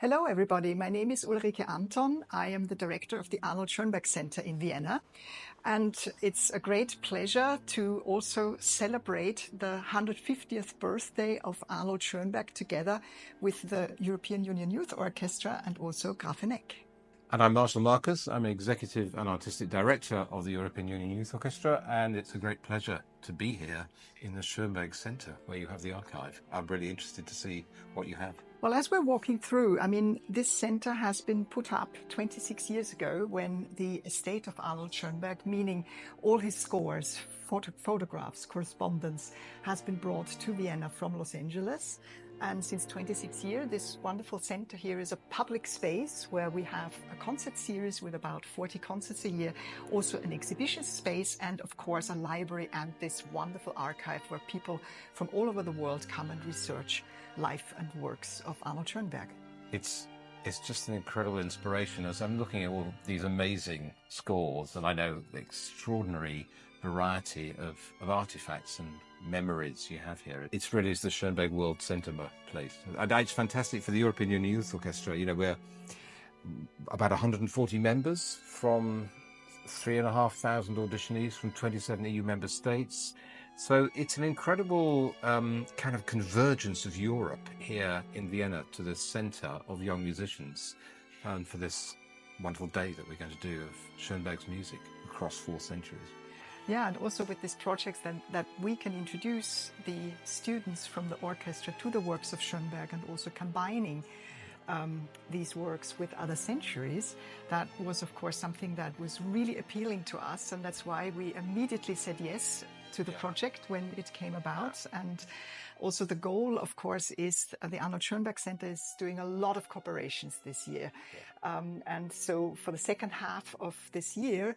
Hello, everybody. My name is Ulrike Anton. I am the director of the Arnold Schoenberg Center in Vienna. And it's a great pleasure to also celebrate the 150th birthday of Arnold Schoenberg together with the European Union Youth Orchestra and also Grafeneck. And I'm Marshall Marcus. I'm Executive and Artistic Director of the European Union Youth Orchestra, and it's a great pleasure to be here in the Schönberg Center where you have the archive. I'm really interested to see what you have. Well, as we're walking through, this center has been put up 26 years ago when the estate of Arnold Schoenberg, meaning all his scores, photographs, correspondence, has been brought to Vienna from Los Angeles. And since 26 years, this wonderful center here is a public space where we have a concert series with about 40 concerts a year, also an exhibition space, and of course a library and this wonderful archive where people from all over the world come and research life and works of Arnold Schoenberg. It's just an incredible inspiration as I'm looking at all these amazing scores, and I know the extraordinary variety of artifacts and memories you have here. It's really the Schönberg World Center place. And it's fantastic for the European Union Youth Orchestra. You know, we're about 140 members from 3,500 auditionees from 27 EU member states. So it's an incredible kind of convergence of Europe here in Vienna to the center of young musicians, and for this wonderful day that we're going to do of Schönberg's music across 4 centuries. Yeah, and also with this project that we can introduce the students from the orchestra to the works of Schönberg and also combining these works with other centuries. That was, of course, something that was really appealing to us, and that's why we immediately said yes to the project when it came about. And also the goal, of course, is the Arnold Schoenberg Center is doing a lot of cooperations this year. And so for the second half of this year,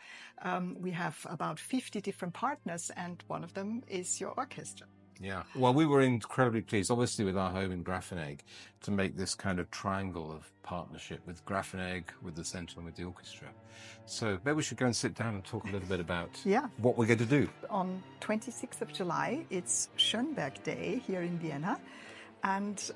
we have about 50 different partners, and one of them is your orchestra. Yeah, well, we were incredibly pleased, obviously, with our home in Grafeneck, to make this kind of triangle of partnership with Grafeneck, with the centre, and with the orchestra. So maybe we should go and sit down and talk a little bit about what we're going to do. On 26th of July, it's Schönberg Day here in Vienna, and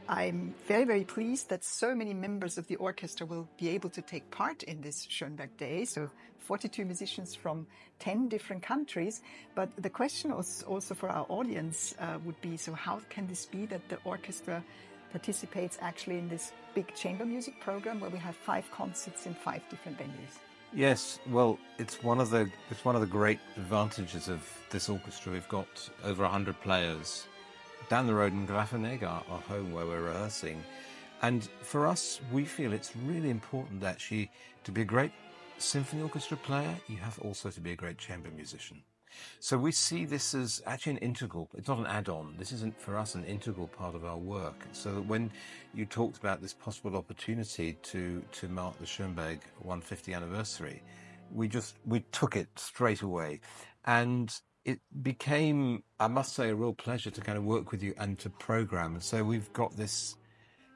I'm very, very pleased that so many members of the orchestra will be able to take part in this Schönberg Day. So 42 musicians from 10 different countries. But the question also for our audience would be, so how can this be that the orchestra participates actually in this big chamber music program where we have 5 concerts in 5 different venues? Yes, well, it's one of the great advantages of this orchestra. We've got over 100 players down the road in Grafeneck, our home where we're rehearsing. And for us, we feel it's really important actually to be a great symphony orchestra player, you have also to be a great chamber musician. So we see this as actually an integral, it's not an add-on, this isn't for us an integral part of our work. So that when you talked about this possible opportunity to mark the Schönberg 150th anniversary, we took it straight away. And it became, I must say, a real pleasure to kind of work with you and to program. And so we've got this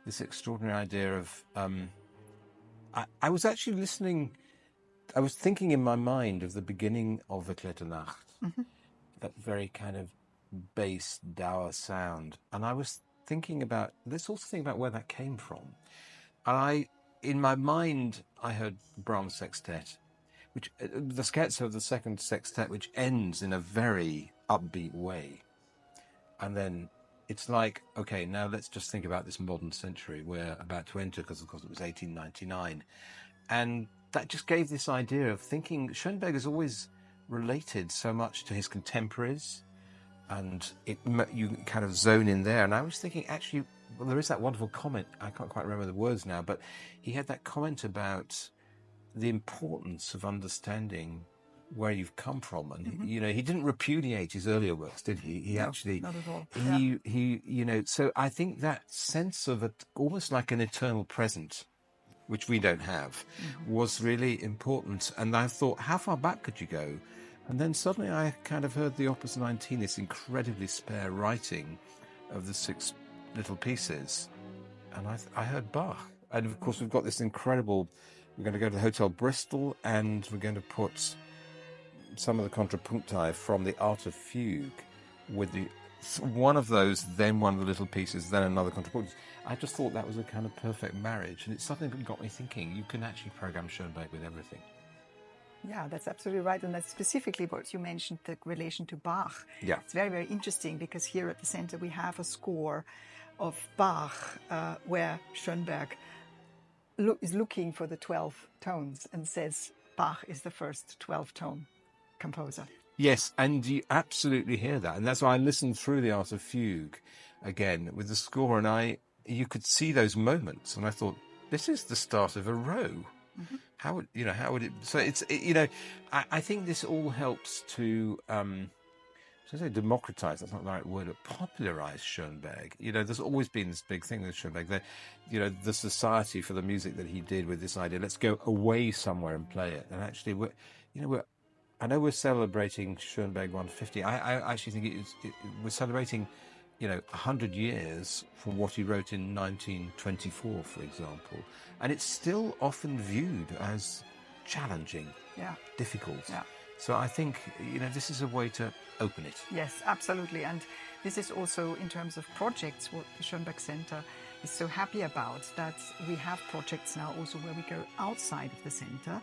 extraordinary idea of, I was actually listening, I was thinking in my mind of the beginning of Verklärte Nacht, that very kind of bass, dour sound. And I was thinking about, let's also think about where that came from. And in my mind, I heard Brahms Sextet, which the scherzo of the second sextet, which ends in a very upbeat way. And then it's like, okay, now let's just think about this modern century we're about to enter, because of course it was 1899. And that just gave this idea of thinking Schönberg is always related so much to his contemporaries, and you kind of zone in there. And I was thinking, actually, well, there is that wonderful comment, I can't quite remember the words now, but he had that comment about the importance of understanding where you've come from. And he didn't repudiate his earlier works, did he? He actually, not at all. He so I think that sense of almost like an eternal present, which we don't have, was really important. And I thought, how far back could you go? And then suddenly I kind of heard the Opus 19, this incredibly spare writing of the 6 little pieces. And I heard Bach. And of course, we've got this incredible, we're going to go to the Hotel Bristol, and we're going to put some of the contrapuncti from the Art of Fugue with the one of those, then one of the little pieces, then another contrapuntal. I just thought that was a kind of perfect marriage, and it's something that got me thinking. You can actually program Schönberg with everything. Yeah, that's absolutely right. And that's specifically what you mentioned, the relation to Bach. Yeah. It's very, very interesting because here at the center we have a score of Bach where Schönberg is looking for the 12 tones and says Bach is the first 12-tone composer. Yes, and you absolutely hear that. And that's why I listened through the Art of Fugue again with the score, and you could see those moments, and I thought, this is the start of a row. Mm-hmm. How would it? So I think this all helps to, democratize. That's not the right word, but popularize Schönberg. There's always been this big thing with Schönberg. The Society for the Music that he did with this idea. Let's go away somewhere and play it. And actually, I know we're celebrating Schönberg 150. I actually think we're celebrating, 100 years from what he wrote in 1924, for example. And it's still often viewed as challenging, difficult. Yeah. So I think, this is a way to open it. Yes, absolutely. And this is also in terms of projects, what the Schönberg Center is so happy about, that we have projects now also where we go outside of the center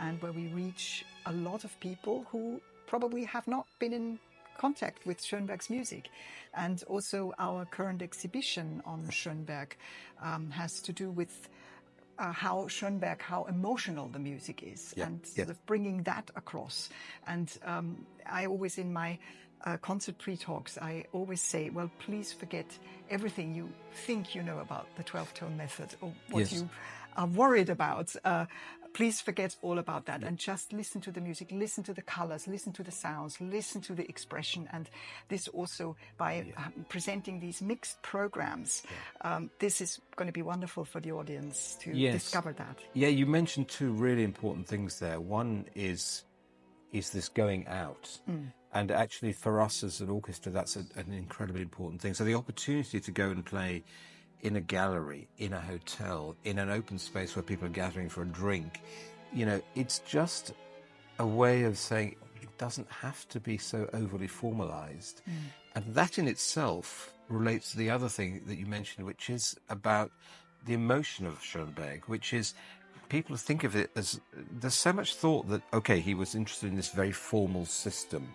and where we reach a lot of people who probably have not been in contact with Schönberg's music. And also our current exhibition on Schönberg has to do with how emotional the music is, and sort of bringing that across. And I always, in my concert pre-talks, I always say, well, please forget everything you think you know about the 12-tone method or what you are worried about. Please forget all about that and just listen to the music, listen to the colors, listen to the sounds, listen to the expression. And this also, by presenting these mixed programs, this is going to be wonderful for the audience to discover that. Yeah, you mentioned two really important things there. One is this going out. And actually for us as an orchestra, that's an incredibly important thing. So the opportunity to go and play in a gallery, in a hotel, in an open space where people are gathering for a drink, it's just a way of saying it doesn't have to be so overly formalized. And that in itself relates to the other thing that you mentioned, which is about the emotion of Schönberg, which is people think of it as, there's so much thought that, okay, he was interested in this very formal system.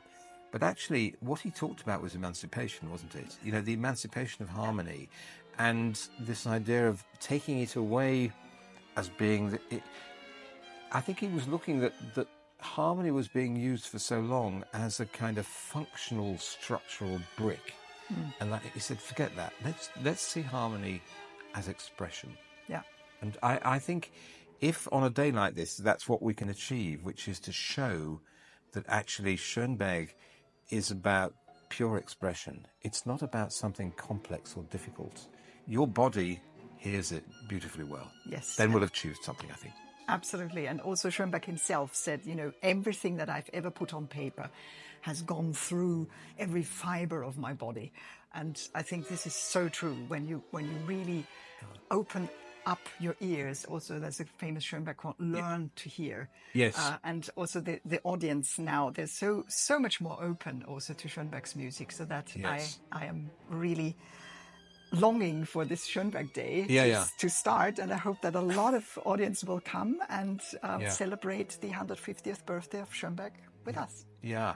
But actually, what he talked about was emancipation, wasn't it? The emancipation of harmony. And this idea of taking it away as being... I think he was looking that harmony was being used for so long as a kind of functional, structural brick. And he said, forget that. Let's see harmony as expression. Yeah. And I think if on a day like this, that's what we can achieve, which is to show that actually Schönberg is about pure expression. It's not about something complex or difficult. Your body hears it beautifully well. Yes. Then we'll achieve something, I think. Absolutely. And also Schönberg himself said, everything that I've ever put on paper has gone through every fiber of my body. And I think this is so true when you really open up your ears. Also, there's a famous Schönberg quote, learn to hear. Yes. And also the audience now, they're so much more open also to Schönberg's music, so that I am really longing for this Schönberg Day to start, and I hope that a lot of audience will come and celebrate the 150th birthday of Schönberg with us. Yeah,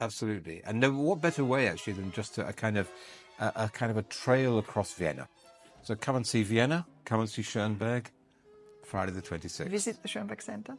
absolutely. And what better way actually than just a kind of a trail across Vienna. So come and see Vienna, come and see Schönberg, Friday the 26th. Visit the Schönberg Center.